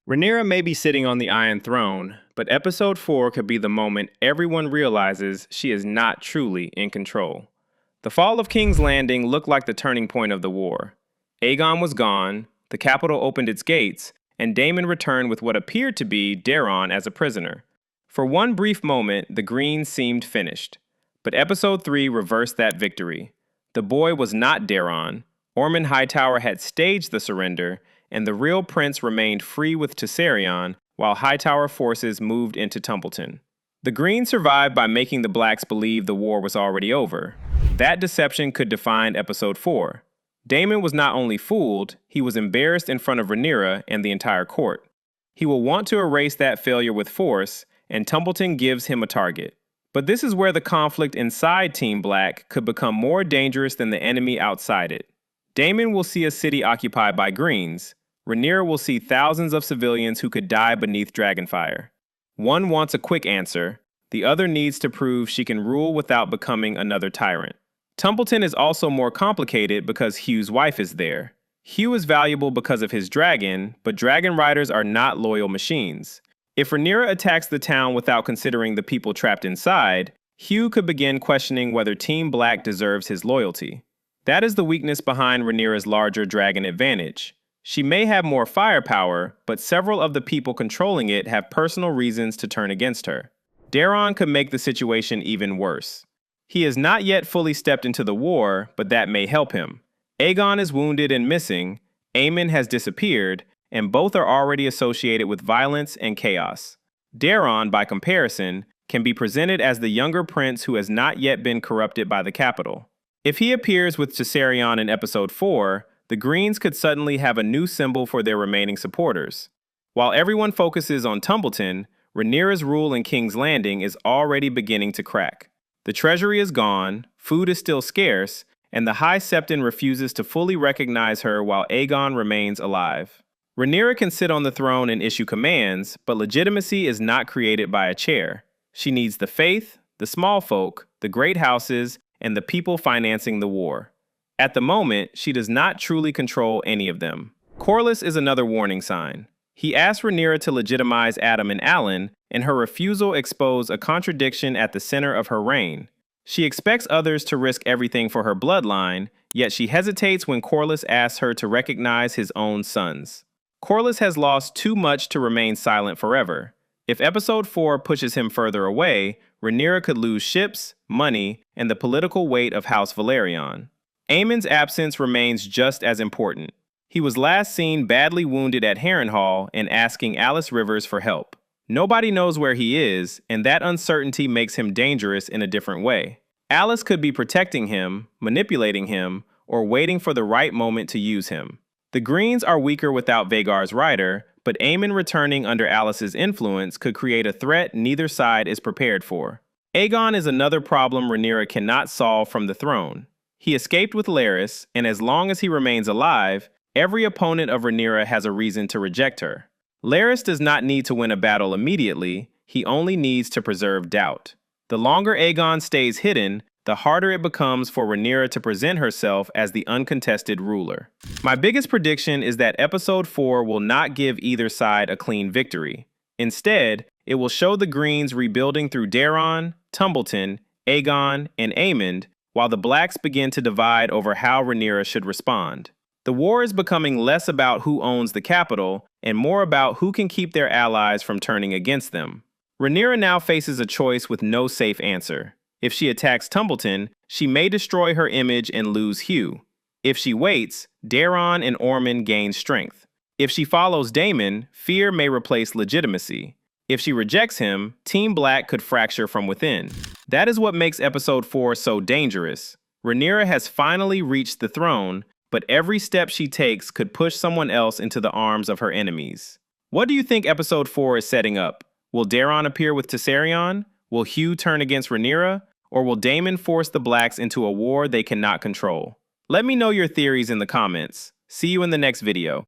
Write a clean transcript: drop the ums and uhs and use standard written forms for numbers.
Rhaenyra may be sitting on the Iron Throne, but Episode 4 could be the moment everyone realizes she is not truly in control. The fall of King's Landing looked like the turning point of the war. Aegon was gone, the capital opened its gates, and Daemon returned with what appeared to be Daemon as a prisoner. For one brief moment, the Greens seemed finished. But Episode 3 reversed that victory. The boy was not Daemon. Ormond Hightower had staged the surrender, and the real prince remained free with Targaryen, while Hightower forces moved into Templeton. The Greens survived by making the Blacks believe the war was already over. That deception could define Episode 4. Daemon was not only fooled, he was embarrassed in front of Rhaenyra and the entire court. He will want to erase that failure with force, and Templeton gives him a target. But this is where the conflict inside Team Black could become more dangerous than the enemy outside it. Daemon will see a city occupied by Greens. Rhaenyra will see thousands of civilians who could die beneath dragonfire. One wants a quick answer. The other needs to prove she can rule without becoming another tyrant. Templeton is also more complicated because Hugh's wife is there. Hugh is valuable because of his dragon, but dragon riders are not loyal machines. If Rhaenyra attacks the town without considering the people trapped inside, Hugh could begin questioning whether Team Black deserves his loyalty. That is the weakness behind Rhaenyra's larger dragon advantage. She may have more firepower, but several of the people controlling it have personal reasons to turn against her. Daemon could make the situation even worse. He has not yet fully stepped into the war, but that may help him. Aegon is wounded and missing, Aemon has disappeared, and both are already associated with violence and chaos. Daemon, by comparison, can be presented as the younger prince who has not yet been corrupted by the capital. If he appears with Targaryen in Episode 4, the Greens could suddenly have a new symbol for their remaining supporters. While everyone focuses on Templeton, Rhaenyra's rule in King's Landing is already beginning to crack. The treasury is gone, food is still scarce, and the High Septon refuses to fully recognize her while Aegon remains alive. Rhaenyra can sit on the throne and issue commands, but legitimacy is not created by a chair. She needs the faith, the small folk, the great houses, and the people financing the war. At the moment, she does not truly control any of them. Corlys is another warning sign. He asked Rhaenyra to legitimize Adam and Alan, and her refusal exposed a contradiction at the center of her reign. She expects others to risk everything for her bloodline, yet she hesitates when Corlys asks her to recognize his own sons. Corlys has lost too much to remain silent forever. If Episode 4 pushes him further away, Rhaenyra could lose ships, money, and the political weight of House Velaryon. Aemon's absence remains just as important. He was last seen badly wounded at Harrenhal and asking Alice Rivers for help. Nobody knows where he is, and that uncertainty makes him dangerous in a different way. Alice could be protecting him, manipulating him, or waiting for the right moment to use him. The Greens are weaker without Vhagar's rider, but Aemon returning under Alice's influence could create a threat neither side is prepared for. Aegon is another problem Rhaenyra cannot solve from the throne. He escaped with Larys, and as long as he remains alive, every opponent of Rhaenyra has a reason to reject her. Larys does not need to win a battle immediately, he only needs to preserve doubt. The longer Aegon stays hidden, the harder it becomes for Rhaenyra to present herself as the uncontested ruler. My biggest prediction is that Episode 4 will not give either side a clean victory. Instead, it will show the Greens rebuilding through Daemon, Templeton, Aegon, and Aemond, while the Blacks begin to divide over how Rhaenyra should respond. The war is becoming less about who owns the capital and more about who can keep their allies from turning against them. Rhaenyra now faces a choice with no safe answer. If she attacks Templeton, she may destroy her image and lose Hugh. If she waits, Daemon and Ormond gain strength. If she follows Daemon, fear may replace legitimacy. If she rejects him, Team Black could fracture from within. That is what makes Episode 4 so dangerous. Rhaenyra has finally reached the throne, but every step she takes could push someone else into the arms of her enemies. What do you think Episode 4 is setting up? Will Daemon appear with Targaryen? Will Hugh turn against Rhaenyra? Or will Daemon force the Blacks into a war they cannot control? Let me know your theories in the comments. See you in the next video.